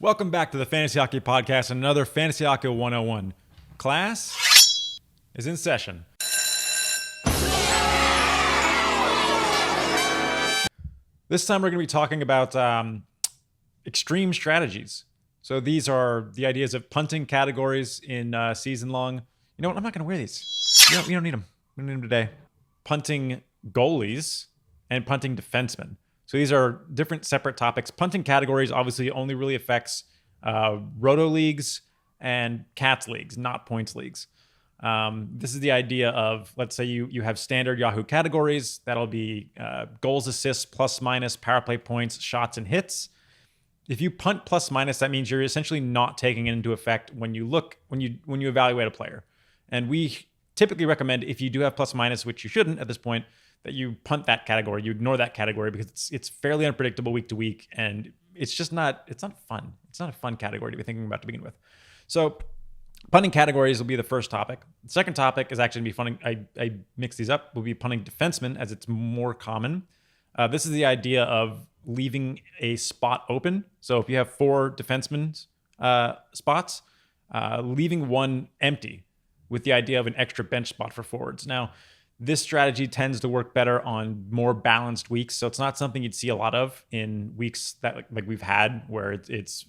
Welcome back to the Fantasy Hockey Podcast and another Fantasy Hockey 101. Class is in session. This time we're going to be talking about extreme strategies. So these are the ideas of punting categories in season long. You know what? I'm not going to wear these. You don't need them. We don't need them today. Punting goalies and punting defensemen. So these are different separate topics. Punting categories obviously only really affects roto leagues and cats leagues, not points leagues. This is the idea of, let's say you have standard Yahoo categories. That'll be goals, assists, plus minus, power play points, shots, and hits. If you punt plus minus, that means you're essentially not taking it into effect when you evaluate a player. And we typically recommend, if you do have plus minus, which you shouldn't at this point, that you punt that category, you ignore that category because it's fairly unpredictable week to week, and it's not fun. It's not a fun category to be thinking about to begin with. So punting categories will be the first topic. The second topic is actually going to be fun. I mix these up. Will be punting defensemen, as it's more common. This is the idea of leaving a spot open. So if you have 4 defensemen spots, leaving one empty with the idea of an extra bench spot for forwards. Now, this strategy tends to work better on more balanced weeks. So it's not something you'd see a lot of in weeks that like we've had where it's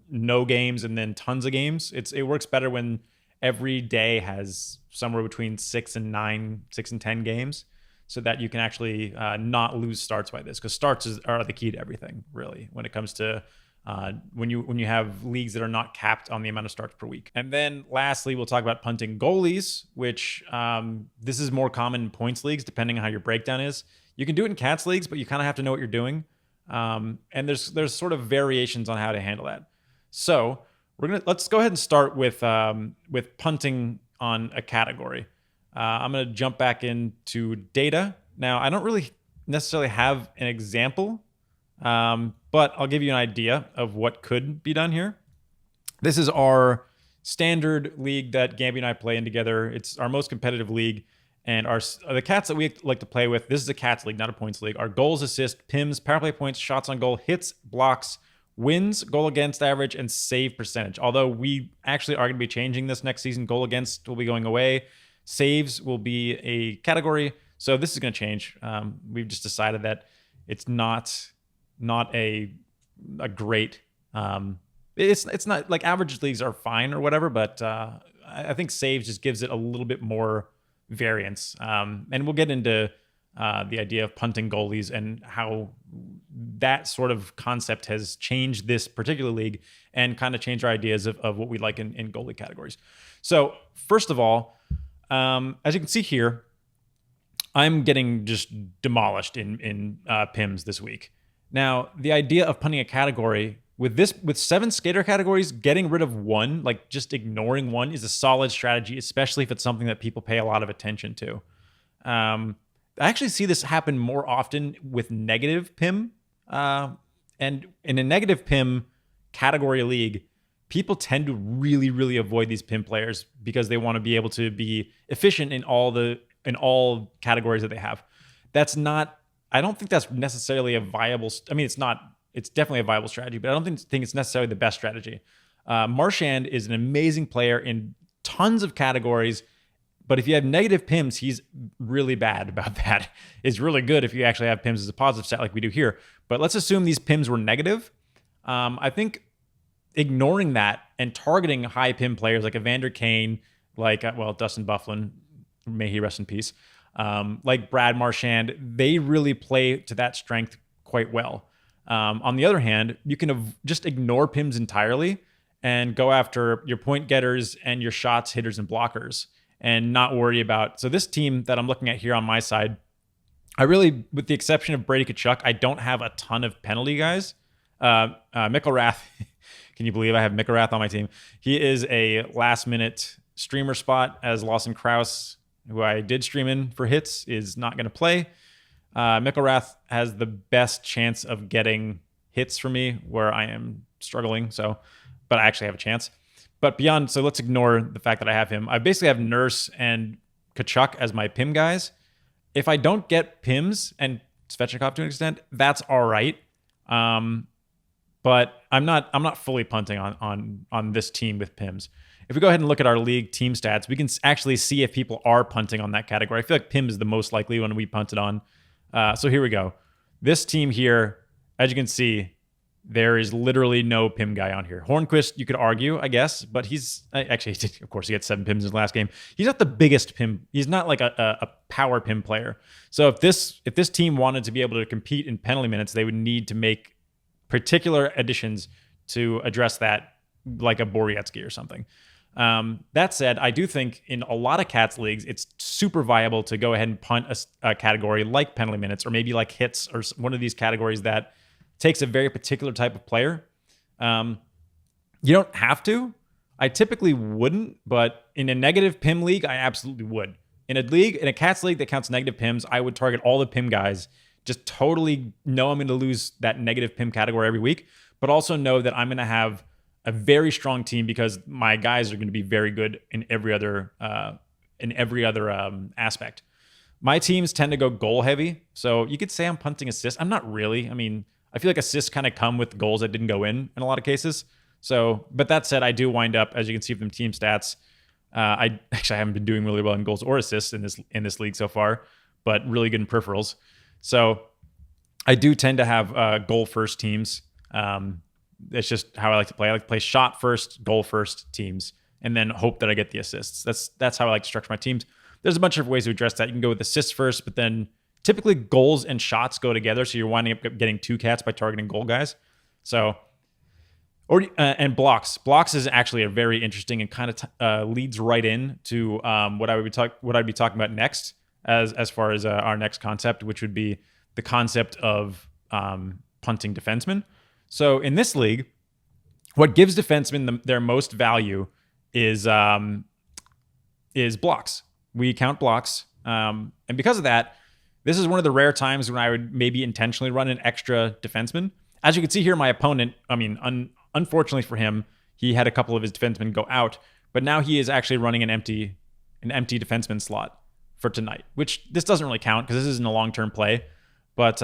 no games and then tons of games. It works better when every day has somewhere between 6 and 10 games, so that you can actually not lose starts by this, because starts are the key to everything, really, when it comes to when you have leagues that are not capped on the amount of starts per week. And then lastly, we'll talk about punting goalies, which this is more common in points leagues, depending on how your breakdown is. You can do it in cats leagues, but you kind of have to know what you're doing. And there's sort of variations on how to handle that. So let's go ahead and start with punting on a category. I'm gonna jump back into data. Now, I don't really necessarily have an example, but I'll give you an idea of what could be done here. This is our standard league that Gamby and I play in together. It's our most competitive league, and the cats that we like to play with. This is a cats league, not a points league. Our goals, assists, PIMs, power play points, shots on goal, hits, blocks, wins, goal against average, and save percentage. Although we actually are going to be changing this next season. Goal against will be going away. Saves will be a category. So this is going to change. We've just decided that it's not a great it's not like average leagues are fine or whatever, but I think saves just gives it a little bit more variance, and we'll get into the idea of punting goalies and how that sort of concept has changed this particular league and kind of changed our ideas of what we like in goalie categories. So first of all, as you can see here, I'm getting just demolished in PIMs this week. Now, the idea of punting a category with 7 skater categories, getting rid of one, like just ignoring one, is a solid strategy, especially if it's something that people pay a lot of attention to. I actually see this happen more often with negative PIM. And in a negative PIM category league, people tend to really, really avoid these PIM players because they want to be able to be efficient in all categories that they have. I don't think that's necessarily a viable. I mean, it's definitely a viable strategy, but I don't think it's necessarily the best strategy. Marchand is an amazing player in tons of categories, but if you have negative PIMs, he's really bad about that. It's really good if you actually have PIMs as a positive stat like we do here. But let's assume these PIMs were negative. I think ignoring that and targeting high PIM players like Evander Kane, like, Dustin Byfuglien, may he rest in peace, like Brad Marchand, they really play to that strength quite well. On the other hand, you can just ignore PIMs entirely and go after your point getters and your shots, hitters, and blockers, and not worry about. So this team that I'm looking at here on my side, I really, with the exception of Brady Tkachuk, I don't have a ton of penalty guys. Mikkel Rath, can you believe I have Mikkel Rath on my team? He is a last-minute streamer spot, as Lawson Krause, who I did stream in for hits, is not going to play. Mikkel Rath has the best chance of getting hits for me where I am struggling. But I actually have a chance. But beyond, so let's ignore the fact that I have him. I basically have Nurse and Tkachuk as my PIM guys. If I don't get PIMs and Svechnikov to an extent, that's all right. But but I'm not fully punting on this team with PIMs. If we go ahead and look at our league team stats, we can actually see if people are punting on that category. I feel like PIM is the most likely one we punted on. So here we go. This team here, as you can see, there is literally no PIM guy on here. Hornquist, you could argue, I guess, but he's actually, of course, he got 7 PIMs in his last game. He's not the biggest PIM. He's not like a power PIM player. So if this team wanted to be able to compete in penalty minutes, they would need to make particular additions to address that, like a Borietsky or something. That said, I do think in a lot of Cats leagues, it's super viable to go ahead and punt a category like penalty minutes, or maybe like hits, or one of these categories that takes a very particular type of player. You don't have to. I typically wouldn't, but in a negative PIM league, I absolutely would. In a Cats league that counts negative PIMs, I would target all the PIM guys. Just totally know I'm going to lose that negative PIM category every week, but also know that I'm going to have a very strong team because my guys are going to be very good in every other aspect. My teams tend to go goal heavy, so you could say I'm punting assists. I'm not really. I mean, I feel like assists kind of come with goals that didn't go in a lot of cases. So, but that said, I do wind up, as you can see from team stats, I haven't been doing really well in goals or assists in this league so far, but really good in peripherals. So I do tend to have goal first teams. It's just how I like to play. I like to play shot first, goal first teams, and then hope that I get the assists. That's how I like to structure my teams. There's a bunch of ways to address that. You can go with assists first, but then typically goals and shots go together, so you're winding up getting 2 cats by targeting goal guys. So, and blocks. Blocks is actually a very interesting and kind of leads right in to what I'd be talking about next, as far as our next concept, which would be the concept of punting defensemen. So in this league, what gives defensemen their most value is blocks. We count blocks, and because of that, this is one of the rare times when I would maybe intentionally run an extra defenseman. As you can see here, my opponent, unfortunately for him, he had a couple of his defensemen go out, but now he is actually running an empty defenseman slot for tonight, which this doesn't really count because this isn't a long-term play, but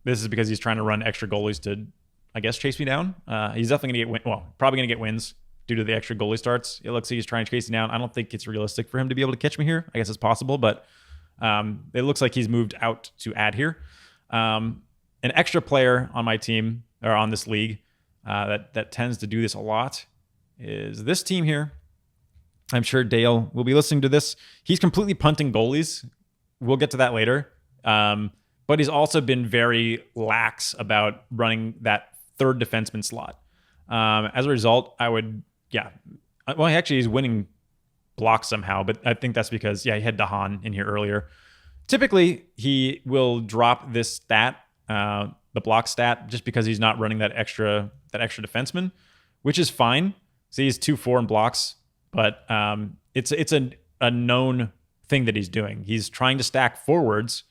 this is because he's trying to run extra goalies to, I guess, chase me down. He's definitely going to get probably going to get wins due to the extra goalie starts. It looks like he's trying to chase me down. I don't think it's realistic for him to be able to catch me here. I guess it's possible, but it looks like he's moved out to add here. An extra player on my team, or on this league, that tends to do this a lot is this team here. I'm sure Dale will be listening to this. He's completely punting goalies. We'll get to that later. But he's also been very lax about running that third defenseman slot. As a result, he's winning blocks somehow, but I think that's because, he had Dahan in here earlier. Typically, he will drop this stat, the block stat, just because he's not running that extra defenseman, which is fine. So he's 2-4 in blocks, but it's a known thing that he's doing. He's trying to stack forwards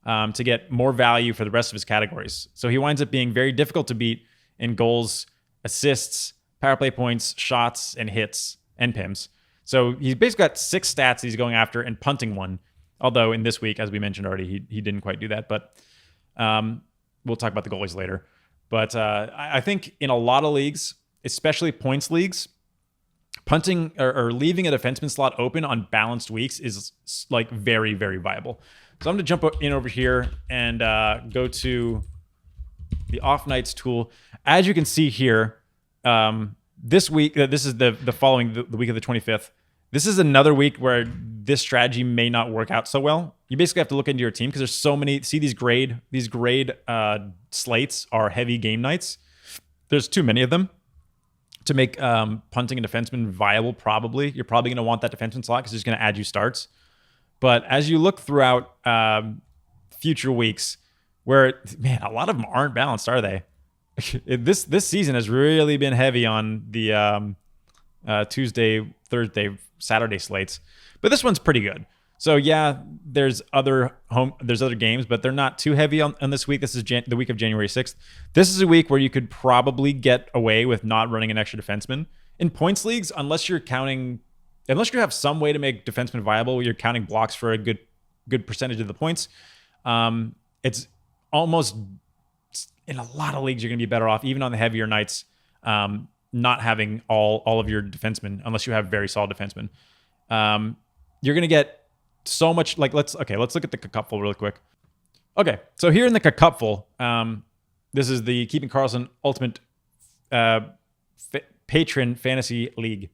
to get more value for the rest of his categories. So he winds up being very difficult to beat in goals, assists, power play points, shots, and hits, and PIMs. So he's basically got 6 stats he's going after and punting 1. Although in this week, as we mentioned already, he didn't quite do that. But we'll talk about the goalies later. But I think in a lot of leagues, especially points leagues, punting or leaving a defenseman slot open on balanced weeks is like very, very viable. So I'm going to jump in over here and go to the off nights tool. As you can see here, this week, this is the following, the week of the 25th. This is another week where this strategy may not work out so well. You basically have to look into your team because there's so many. See these grade slates are heavy game nights. There's too many of them to make punting a defenseman viable. Probably you're probably going to want that defenseman slot because it's going to add you starts. But as you look throughout future weeks, where a lot of them aren't balanced, are they? This season has really been heavy on the Tuesday, Thursday, Saturday slates, but this one's pretty good. So there's other games, but they're not too heavy on this week. This is the week of January 6th. This is a week where you could probably get away with not running an extra defenseman in points leagues, unless you have some way to make defenseman viable. You're counting blocks for a good percentage of the points. It's almost in a lot of leagues, you're going to be better off, even on the heavier nights, not having all of your defensemen, unless you have very solid defensemen. You're going to get so much, like, let's look at the cupful really quick. Okay, so here in the cupful, this is the Keeping Karlsson Ultimate Patron Fantasy League.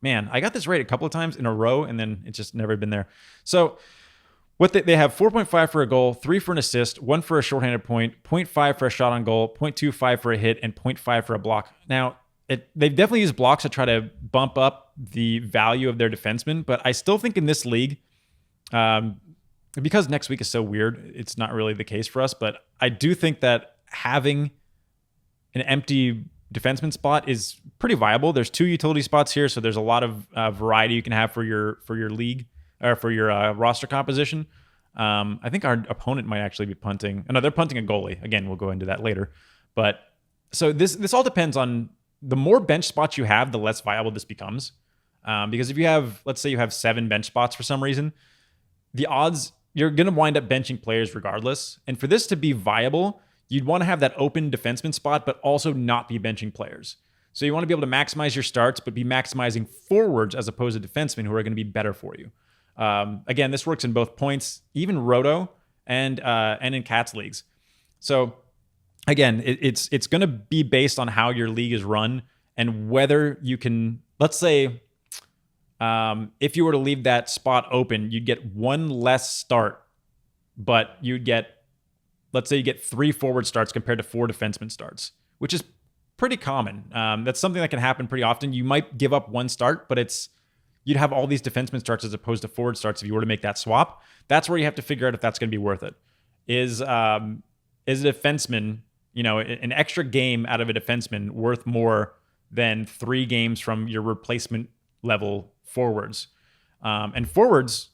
Man, I got this right a couple of times in a row, and then it's just never been there. So what they have 4.5 for a goal, 3 for an assist, 1 for a shorthanded point, 0.5 for a shot on goal, 0.25 for a hit, and 0.5 for a block. Now, they've definitely used blocks to try to bump up the value of their defensemen, but I still think in this league, because next week is so weird, it's not really the case for us, but I do think that having an empty defenseman spot is pretty viable. There's 2 utility spots here, so there's a lot of variety you can have for your league or for your roster composition. I think our opponent might actually be punting. No, they're punting a goalie. Again, we'll go into that later. But so this all depends on the more bench spots you have, the less viable this becomes. Because if you have, let's say you have 7 bench spots for some reason, the odds you're going to wind up benching players regardless. And for this to be viable, you'd want to have that open defenseman spot, but also not be benching players. So you want to be able to maximize your starts, but be maximizing forwards as opposed to defensemen who are going to be better for you. Again, this works in both points, even Roto and in Cats leagues. So again, it's going to be based on how your league is run and whether you can, let's say, if you were to leave that spot open, you'd get 1 less start, but you'd get, let's say you get 3 forward starts compared to 4 defenseman starts, which is pretty common. That's something that can happen pretty often. You might give up 1 start, but you'd have all these defenseman starts as opposed to forward starts if you were to make that swap. That's where you have to figure out if that's going to be worth it. Is a defenseman, an extra game out of a defenseman worth more than 3 games from your replacement level forwards? And forwards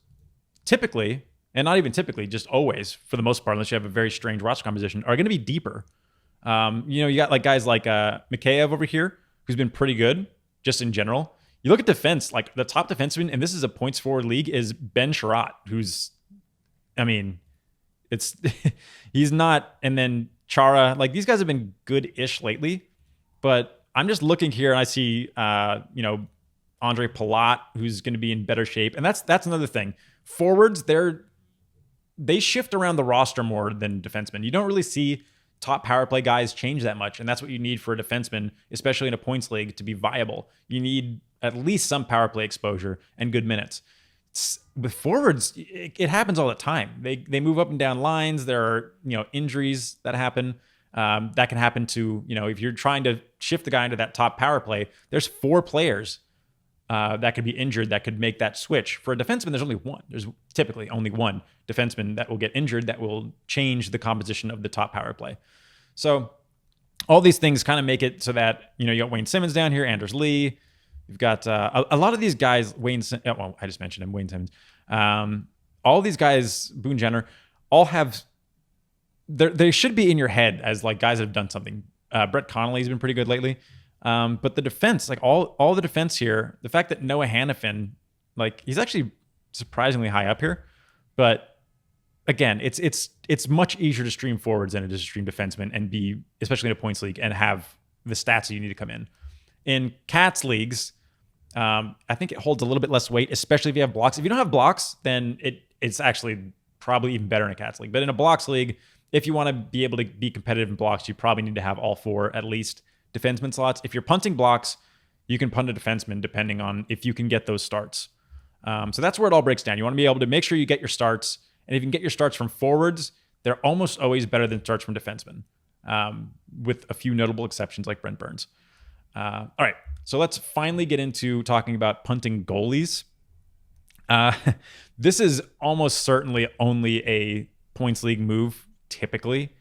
typically, and not even typically, just always, for the most part, unless you have a very strange roster composition, are going to be deeper. You got like guys like Mikheyev over here, who's been pretty good just in general. You look at defense, like the top defenseman, and this is a points forward league, is Ben Sherratt, who's, he's not, and then Chara, like these guys have been good-ish lately, but I'm just looking here and I see, Andre Palat, who's going to be in better shape. And that's another thing. Forwards, they shift around the roster more than defensemen. You don't really see top power play guys change that much. And that's what you need for a defenseman, especially in a points league, to be viable. You need at least some power play exposure and good minutes. With forwards, it happens all the time. They move up and down lines. There are, injuries that happen. That can happen to, if you're trying to shift the guy into that top power play, there's 4 players that could be injured that could make that switch. For a defenseman, there's only one. There's typically only one defenseman that will get injured that will change the composition of the top power play. So all these things kind of make it so that, you got Wayne Simmons down here, Anders Lee. You've got a lot of these guys, I just mentioned him, Wayne Simmons. All these guys, Boone Jenner, all have, they should be in your head as like guys that have done something. Brett Connolly's been pretty good lately. But the defense, like all the defense here, the fact that Noah Hannafin, like he's actually surprisingly high up here, but again, it's much easier to stream forwards than it is to stream defensemen and be, especially in a points league, and have the stats that you need to come in. In Cats leagues, I think it holds a little bit less weight, especially if you have blocks. If you don't have blocks, then it's actually probably even better in a Cats league. But in a blocks league, if you want to be able to be competitive in blocks, you probably need to have all 4 at least defenseman slots. If you're punting blocks, you can punt a defenseman depending on if you can get those starts. So that's where it all breaks down. You want to be able to make sure you get your starts. And if you can get your starts from forwards, they're almost always better than starts from defensemen, with a few notable exceptions like Brent Burns. All right, so let's finally get into talking about punting goalies. This is almost certainly only a points league move, typically.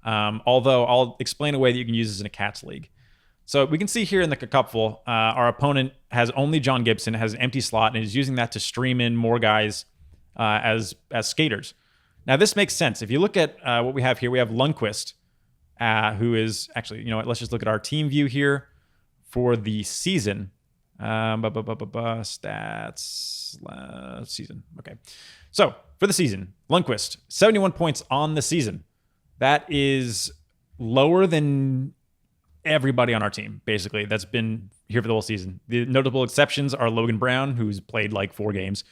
Although I'll explain a way that you can use this in a Cats league. So we can see here in the cupful, our opponent has only John Gibson, has an empty slot, and is using that to stream in more guys as skaters. Now, this makes sense. If you look at what we have here, we have Lundqvist, who is actually, let's just look at our team view here for the season. Stats, season. Okay. So for the season, Lundqvist, 71 points on the season. That is lower than everybody on our team, basically, that's been here for the whole season. The notable exceptions are Logan Brown, who's played like 4 games.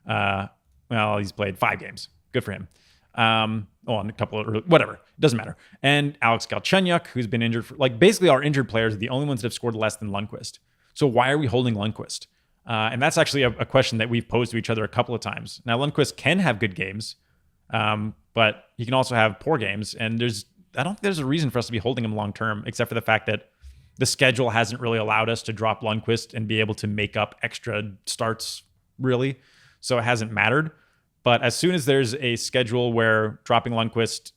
Well, he's played 5 games. Good for him. And a couple of, whatever. It doesn't matter. And Alex Galchenyuk, who's been injured. Basically, our injured players are the only ones that have scored less than Lundqvist. So why are we holding Lundqvist? And that's actually a question that we've posed to each other a couple of times. Now, Lundqvist can have good games, but he can also have poor games. And I don't think there's a reason for us to be holding him long term, except for the fact that the schedule hasn't really allowed us to drop Lundqvist and be able to make up extra starts, really. So it hasn't mattered. But as soon as there's a schedule where dropping Lundqvist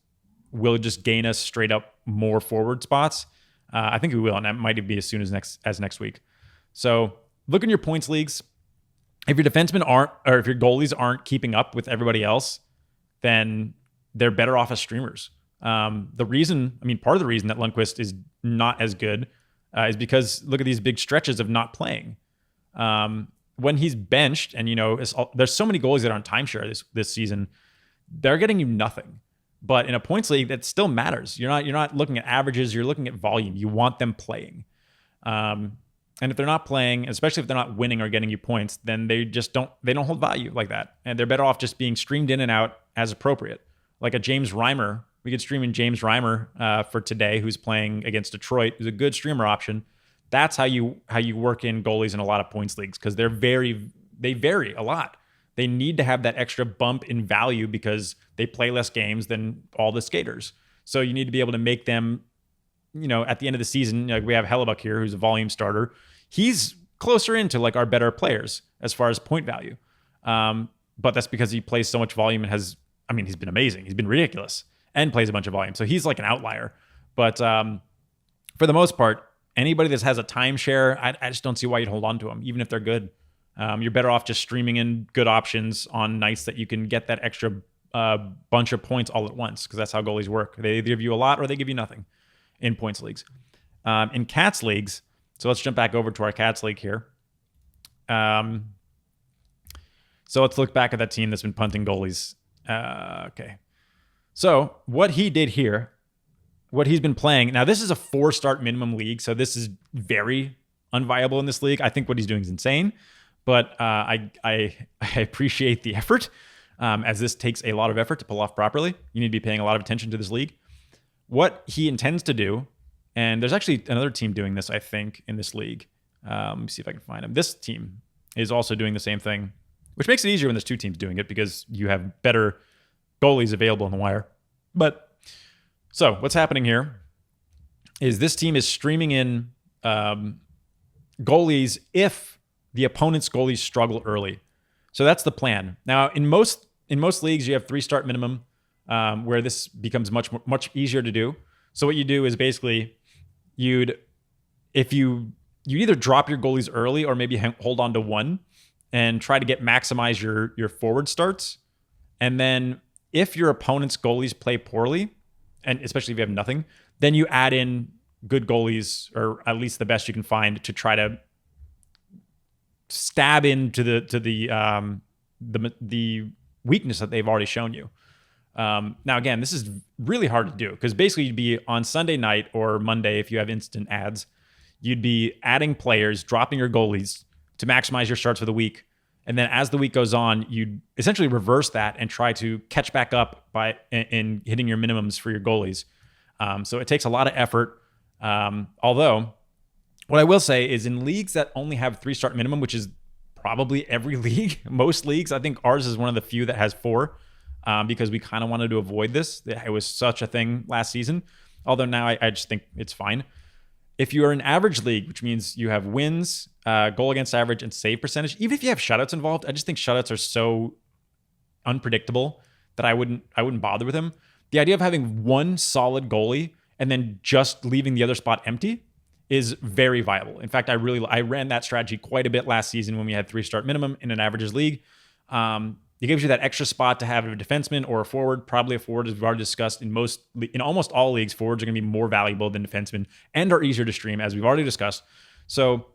will just gain us straight up more forward spots, I think we will. And that might be as soon as next week. So look in your points leagues. If your defensemen if your goalies aren't keeping up with everybody else, then they're better off as streamers. Part of the reason that Lundqvist is not as good is because look at these big stretches of not playing. When he's benched, and there's so many goalies that are on timeshare this season, they're getting you nothing. But in a points league, that still matters. You're not looking at averages. You're looking at volume. You want them playing. And if they're not playing, especially if they're not winning or getting you points, then they don't hold value like that. And they're better off just being streamed in and out as appropriate. Like a James Reimer. We could stream in James Reimer for today, who's playing against Detroit, who's a good streamer option. That's how you work in goalies in a lot of points leagues, because they vary a lot. They need to have that extra bump in value because they play less games than all the skaters. So you need to be able to make them, at the end of the season, like we have Hellebuck here, who's a volume starter. He's closer into like our better players as far as point value. But that's because he plays so much volume and he's been amazing. He's been ridiculous and plays a bunch of volume. So he's like an outlier. But for the most part, anybody that has a timeshare, I just don't see why you'd hold on to them, even if they're good. You're better off just streaming in good options on nights that you can get that extra bunch of points all at once, because that's how goalies work. They either give you a lot or they give you nothing in points leagues. In Cats leagues, so let's jump back over to our Cats league here. So let's look back at that team that's been punting goalies. Okay. So what he did here, what he's been playing. Now, this is a 4-start minimum league, so this is very unviable in this league. I think what he's doing is insane, but I appreciate the effort, as this takes a lot of effort to pull off properly. You need to be paying a lot of attention to this league. What he intends to do, and there's actually another team doing this, I think, in this league. Let me see if I can find him. This team is also doing the same thing, which makes it easier when there's 2 teams doing it because you have better goalies available on the wire. So what's happening here is this team is streaming in goalies if the opponent's goalies struggle early. So that's the plan. Now, in most leagues, you have 3-start minimum, where this becomes much easier to do. So what you do is basically you either drop your goalies early or maybe hold on to 1 and try to maximize your forward starts. And then if your opponent's goalies play poorly, and especially if you have nothing, then you add in good goalies, or at least the best you can find, to try to stab into the weakness that they've already shown you. Now, again, this is really hard to do because basically you'd be on Sunday night or Monday, if you have instant ads, you'd be adding players, dropping your goalies to maximize your starts for the week. And then as the week goes on, you essentially reverse that and try to catch back up in hitting your minimums for your goalies. So it takes a lot of effort. Although, what I will say is in leagues that only have 3-start minimum, which is probably every league, most leagues, I think ours is one of the few that has 4, because we kind of wanted to avoid this. It was such a thing last season. Although now I just think it's fine. If you are an average league, which means you have wins, goal against average, and save percentage, even if you have shutouts involved, I just think shutouts are so unpredictable that I wouldn't bother with them. The idea of having 1 solid goalie and then just leaving the other spot empty is very viable. In fact, I ran that strategy quite a bit last season when we had 3-start minimum in an averages league. It gives you that extra spot to have a defenseman or a forward. Probably a forward, as we've already discussed. In almost all leagues, forwards are going to be more valuable than defensemen and are easier to stream, as we've already discussed. So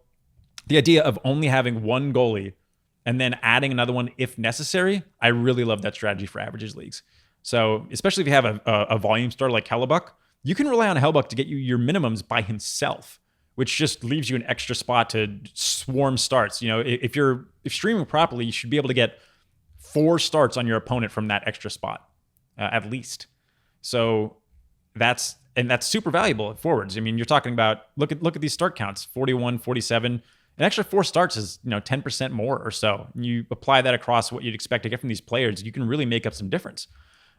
the idea of only having 1 goalie and then adding another one if necessary, I really love that strategy for averages leagues. So especially if you have a volume starter like Hellebuck, you can rely on Hellbuck to get you your minimums by himself, which just leaves you an extra spot to swarm starts. If streaming properly, you should be able to get 4 starts on your opponent from that extra spot, at least. So that's super valuable at forwards. I mean, you're talking about, look at these start counts, 41, 47. An extra 4 starts is 10% more or so. And you apply that across what you'd expect to get from these players, you can really make up some difference.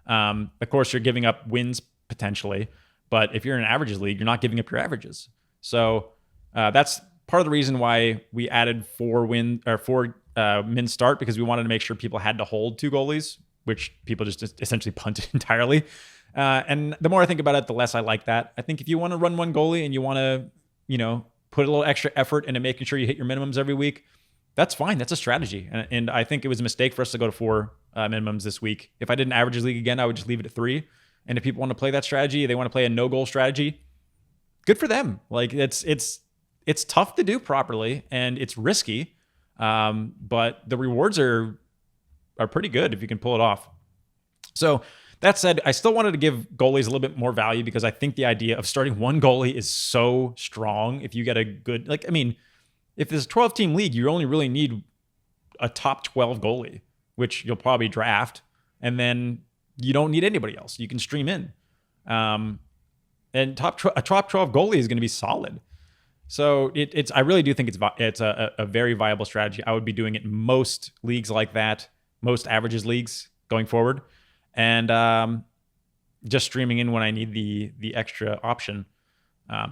Of course, you're giving up wins potentially, but if you're in an averages league, you're not giving up your averages. So that's part of the reason why we added 4 min start, because we wanted to make sure people had to hold 2 goalies, which people just essentially punted entirely. And the more I think about it, the less I like that. I think if you want to run 1 goalie and you want to, put a little extra effort into making sure you hit your minimums every week, that's fine. That's a strategy. And I think it was a mistake for us to go to 4 minimums this week. If I did an averages league again, I would just leave it at 3. And if people want to play that strategy, they want to play a no goal strategy, good for them. Like it's tough to do properly and it's risky. But the rewards are pretty good if you can pull it off. So that said, I still wanted to give goalies a little bit more value, because I think the idea of starting 1 goalie is so strong. If you get a good, if this 12-team league, you only really need a top 12 goalie, which you'll probably draft, and then you don't need anybody else. You can stream in. And a top 12 goalie is going to be solid. So I really do think it's a very viable strategy. I would be doing it in most leagues like that, most averages leagues going forward. And just streaming in when I need the extra option.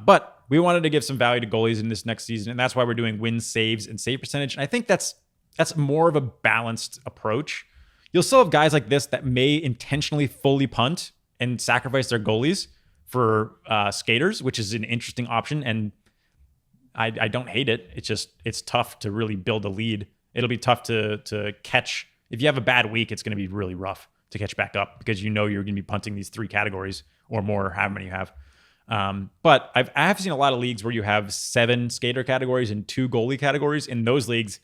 But we wanted to give some value to goalies in this next season, and that's why we're doing wins, saves, and save percentage. And I think that's more of a balanced approach. You'll still have guys like this that may intentionally fully punt and sacrifice their goalies for skaters, which is an interesting option. And I don't hate it. It's tough to really build a lead. It'll be tough to catch. If you have a bad week, it's going to be really rough to catch back up, because you're going to be punting these 3 categories or more, however many you have. But I have seen a lot of leagues where you have 7 skater categories and 2 goalie categories. In those leagues,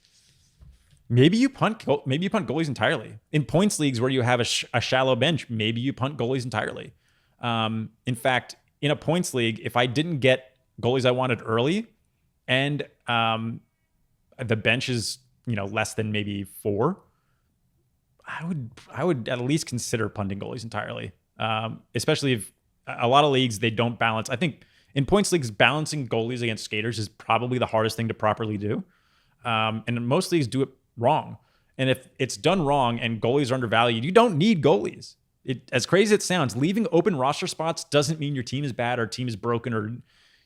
maybe you punt goalies entirely. In points leagues where you have a shallow bench, maybe you punt goalies entirely. In fact, in a points league, if I didn't get goalies I wanted early, and the bench is less than maybe 4, I would at least consider punting goalies entirely, especially if a lot of leagues, they don't balance. I think in points leagues, balancing goalies against skaters is probably the hardest thing to properly do. And most leagues do it wrong. And if it's done wrong and goalies are undervalued, you don't need goalies. As crazy as it sounds, leaving open roster spots doesn't mean your team is bad or team is broken or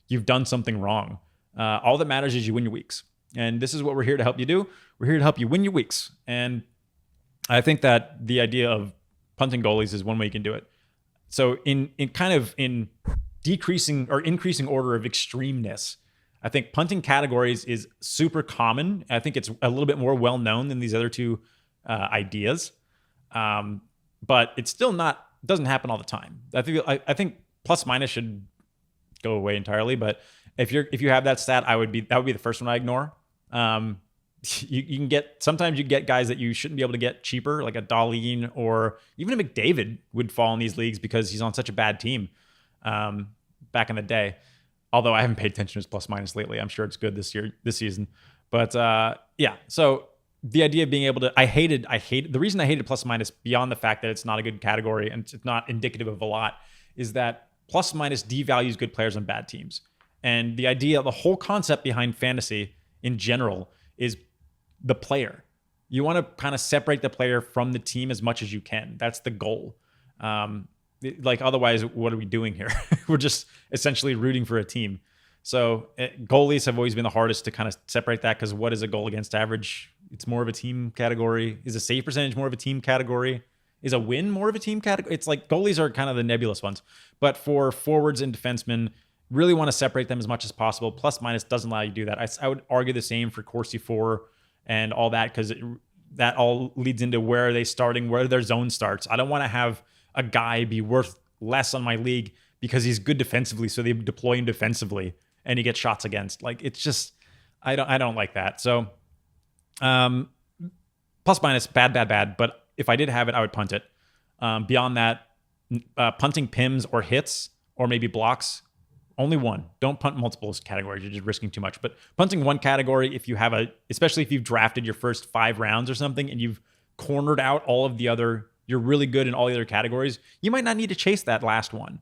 you've done something wrong. All that matters is you win your weeks. And this is what we're here to help you do. We're here to help you win your weeks. And I think that the idea of punting goalies is one way you can do it. So in decreasing or increasing order of extremeness, I think punting categories is super common. I think it's a little bit more well known than these other 2 ideas, but it's still doesn't happen all the time. I think plus minus should go away entirely. But if you have that stat, that would be the first one I ignore. You can sometimes you get guys that you shouldn't be able to get cheaper, like a Dahlin or even a McDavid would fall in these leagues because he's on such a bad team back in the day. Although I haven't paid attention to his plus minus lately. I'm sure it's good this season. But yeah, so the idea of being able to, the reason I hated plus minus beyond the fact that it's not a good category and it's not indicative of a lot is that plus minus devalues good players on bad teams. And the whole concept behind fantasy in general is the player. You want to kind of separate the player from the team as much as you can. That's the goal. Otherwise, what are we doing here? We're just essentially rooting for a team. So goalies have always been the hardest to kind of separate that, because what is a goal against average? It's more of a team category. Is a save percentage more of a team category? Is a win more of a team category? It's like goalies are kind of the nebulous ones. But for forwards and defensemen, really want to separate them as much as possible. Plus minus doesn't allow you to do that. I would argue the same for Corsi 4 and all that, because that all leads into where are they starting, where their zone starts. I don't want to have a guy be worth less on my league because he's good defensively, so they deploy him defensively and he gets shots against. Like, it's just, I don't like that. So plus minus, bad. But if I did have it, I would punt it. Beyond that, punting PIMs or hits or maybe blocks. Only one. Don't punt multiple categories. You're just risking too much. But punting one category, if you have especially if you've drafted your first 5 rounds or something and you've cornered out all of the other, you're really good in all the other categories, you might not need to chase that last one.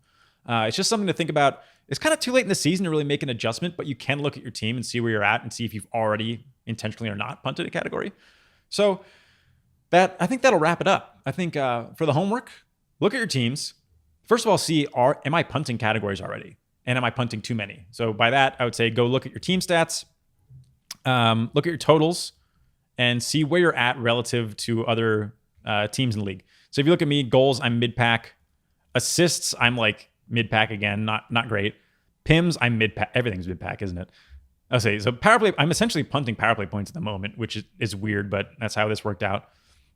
It's just something to think about. It's kind of too late in the season to really make an adjustment, but you can look at your team and see where you're at and see if you've already intentionally or not punted a category. So I think that'll wrap it up. I think for the homework, look at your teams. First of all, see, am I punting categories already? And am I punting too many? So by that, I would say go look at your team stats, look at your totals, and see where you're at relative to other teams in the league. So if you look at me, goals, I'm mid-pack. Assists, I'm like mid-pack again, not great. PIMs, I'm mid-pack. Everything's mid-pack, isn't it? I'll say, so power play, I'm essentially punting power play points at the moment, which is weird, but that's how this worked out.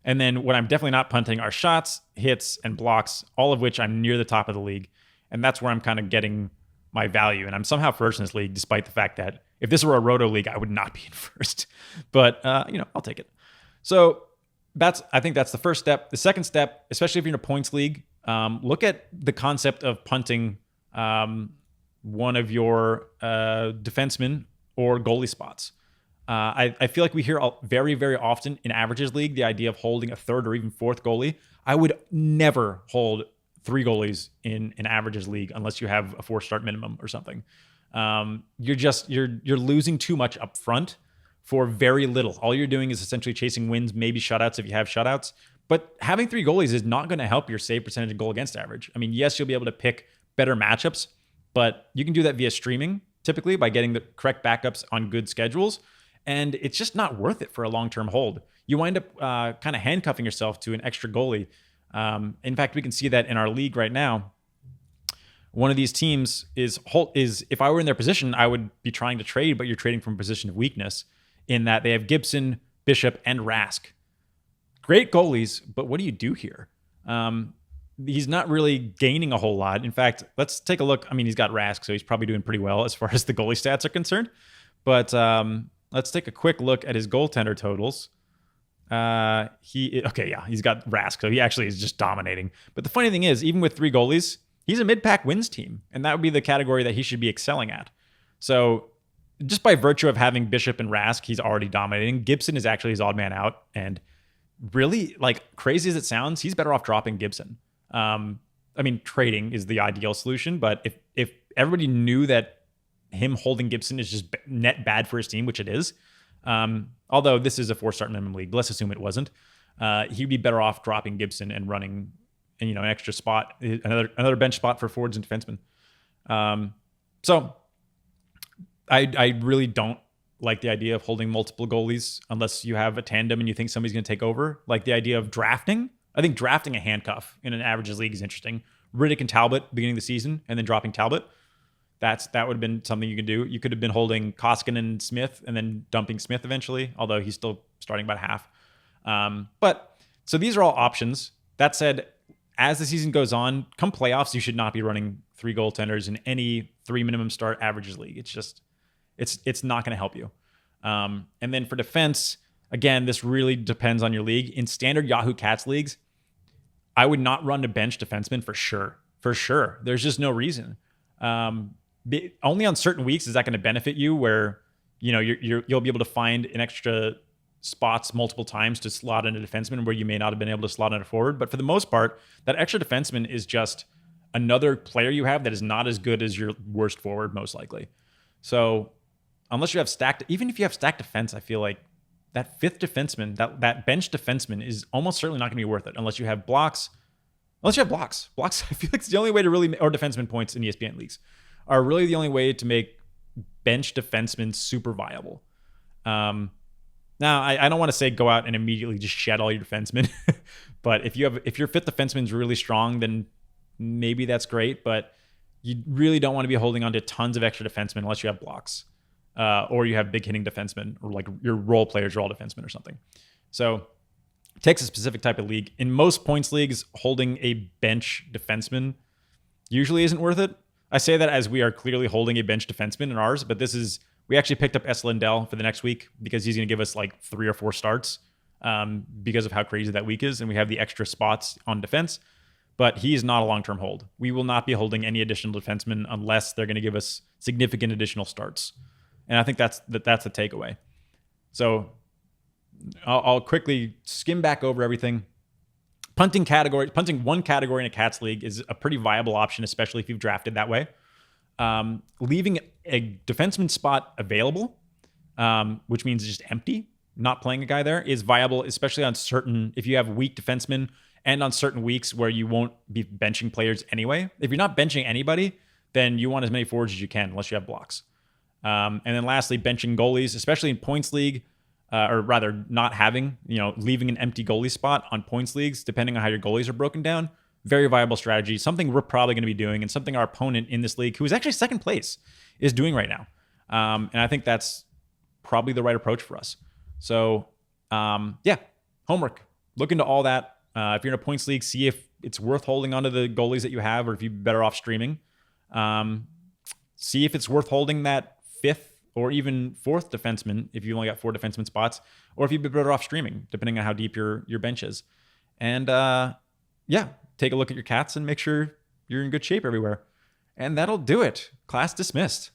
And then what I'm definitely not punting are shots, hits, and blocks, all of which I'm near the top of the league. And that's where I'm kind of getting my value. And I'm somehow first in this league, despite the fact that if this were a roto league, I would not be in first. But, I'll take it. So I think that's the first step. The second step, especially if you're in a points league, look at the concept of punting one of your defensemen or goalie spots. I feel like we hear very, very often in averages league the idea of holding a third or even fourth goalie. I would never hold 3 goalies in an averages league unless you have a 4-start minimum or something. You're losing too much up front for very little. All you're doing is essentially chasing wins, maybe shutouts if you have shutouts. But having 3 goalies is not going to help your save percentage and goal against average. I mean, yes, you'll be able to pick better matchups, but you can do that via streaming typically by getting the correct backups on good schedules. And it's just not worth it for a long-term hold. You wind up kind of handcuffing yourself to an extra goalie. In fact, we can see that in our league right now. One of these teams is if I were in their position, I would be trying to trade, but you're trading from a position of weakness in that they have Gibson, Bishop, and Rask. Great goalies, but what do you do here? He's not really gaining a whole lot. In fact, let's take a look. I mean, he's got Rask, so he's probably doing pretty well as far as the goalie stats are concerned. But let's take a quick look at his goaltender totals. He's got Rask, so he actually is just dominating. But the funny thing is, even with 3 goalies, he's a mid-pack wins team, and that would be the category that he should be excelling at. So just by virtue of having Bishop and Rask, he's already dominating. Gibson is actually his odd man out, and really, like, crazy as it sounds, he's better off dropping Gibson. I mean, trading is the ideal solution, but if everybody knew that him holding Gibson is just net bad for his team, which it is, although this is a 4-start minimum league, let's assume it wasn't, he'd be better off dropping Gibson and running, an extra spot, another bench spot for forwards and defensemen. So I really don't like the idea of holding multiple goalies unless you have a tandem and you think somebody's going to take over. Like the idea of drafting. I think drafting a handcuff in an averages league is interesting. Riddick and Talbot beginning of the season and then dropping Talbot. That would have been something you could do. You could have been holding Koskinen and Smith and then dumping Smith eventually, although he's still starting about half. But so these are all options. That said, as the season goes on, come playoffs, you should not be running 3 goaltenders in any 3 minimum start averages league. It's just, it's not going to help you. And then for defense, again, this really depends on your league. In standard Yahoo Cats leagues, I would not run a bench defenseman for sure. For sure. There's just no reason. Only on certain weeks is that going to benefit you where, you'll be able to find an extra spots multiple times to slot in a defenseman where you may not have been able to slot in a forward. But for the most part, that extra defenseman is just another player you have that is not as good as your worst forward, most likely. So unless you have even if you have stacked defense, I feel like that 5th defenseman, that bench defenseman is almost certainly not going to be worth it unless you have blocks. Blocks, I feel like it's the only way to really, or defenseman points in ESPN leagues are really the only way to make bench defensemen super viable. Now, I don't want to say go out and immediately just shed all your defensemen, but if your 5th defenseman is really strong, then maybe that's great. But you really don't want to be holding on to tons of extra defensemen unless you have blocks. Or you have big hitting defensemen, or like your role players are all defensemen or something. So it takes a specific type of league. In most points leagues, holding a bench defenseman usually isn't worth it. I say that as we are clearly holding a bench defenseman in ours, but we actually picked up S. Lindell for the next week because he's going to give us like 3 or 4 starts because of how crazy that week is. And we have the extra spots on defense. but he's not a long-term hold. We will not be holding any additional defensemen unless they're going to give us significant additional starts. And I think that's the takeaway. So I'll quickly skim back over everything. Punting one category in a Cats league is a pretty viable option, especially if you've drafted that way. Leaving a defenseman spot available, which means just empty, not playing a guy there, is viable, especially on if you have weak defensemen and on certain weeks where you won't be benching players anyway. If you're not benching anybody, then you want as many forwards as you can, unless you have blocks. And then lastly, benching goalies, especially in points league, or rather not having, leaving an empty goalie spot on points leagues, depending on how your goalies are broken down. Very viable strategy, something we're probably going to be doing and something our opponent in this league, who is actually second place, is doing right now. And I think that's probably the right approach for us. So, homework. Look into all that. If you're in a points league, see if it's worth holding onto the goalies that you have or if you're better off streaming. See if it's worth holding that fifth or even fourth defenseman if you only got 4 defenseman spots, or if you'd be better off streaming, depending on how deep your bench is. And take a look at your Cats and make sure you're in good shape everywhere. And that'll do it. Class dismissed.